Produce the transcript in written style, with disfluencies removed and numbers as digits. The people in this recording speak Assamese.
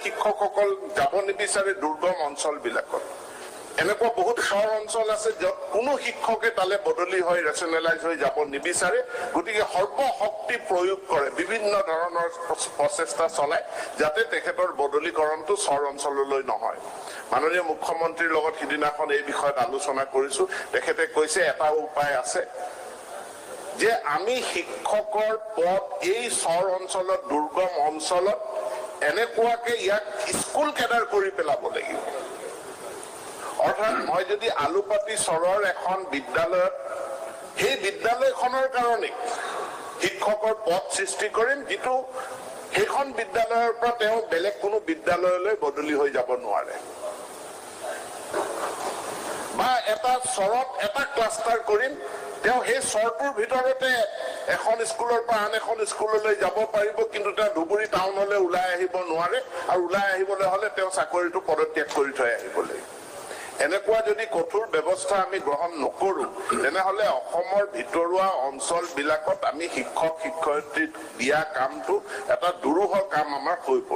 শিক্ষকসকল যাব নিবিচাৰে দুৰ্গম অঞ্চলবিলাকত। এনেকুৱা বহুত চহৰ অঞ্চল আছে য'ত কোনো শিক্ষকে তালে বদলি হৈ ৰেচনেলাইজ হৈ যাব নিবিচাৰে, গতিকে সৰ্বশক্তি প্ৰয়োগ কৰে, বিভিন্ন ধৰণৰ প্ৰচেষ্টা চলায় যাতে তেখেতৰ বদলীকৰণটো চহৰ অঞ্চললৈ নহয়। মাননীয় মুখ্যমন্ত্ৰীৰ লগত সিদিনাখন এই বিষয়ত আলোচনা কৰিছো। তেখেতে কৈছে এটা উপায় আছে যে আমি শিক্ষকৰ পদ এই চহৰ অঞ্চলত দুৰ্গম অঞ্চলত এনেকুৱাকে ইয়াক স্কুল কেডাৰ কৰি পেলাব লাগিব। অৰ্থাৎ মই যদি আলুপাতি চৰৰ এখন বিদ্যালয়ত সেই বিদ্যালয়খনৰ কাৰণে শিক্ষকৰ পদ সৃষ্টি কৰিম, যিটো সেইখন বিদ্যালয়ৰ পৰা তেওঁ বেলেগ কোনো বিদ্যালয়লৈ বদলি হৈ যাব নোৱাৰে। বা এটা চৰত এটা ক্লাষ্টাৰ কৰিম, তেওঁ সেই চৰটোৰ ভিতৰতে এখন স্কুলৰ পৰা আন এখন স্কুললৈ যাব পাৰিব, কিন্তু তেওঁ ধুবুৰী টাউনলৈ ওলাই আহিব নোৱাৰে, আৰু ওলাই আহিবলৈ হলে তেওঁ চাকৰিটো পদত্যাগ কৰি থৈ আহিব লাগিব। এনেকুৱা যদি কঠোৰ ব্যৱস্থা আমি গ্ৰহণ নকৰো, তেনেহলে অসমৰ ভিতৰুৱা অঞ্চল বিলাকত আমি শিক্ষক শিক্ষয়িত্ৰীক দিয়া কামটো এটা দুৰূহ কাম আমাৰ হৈ পৰিব।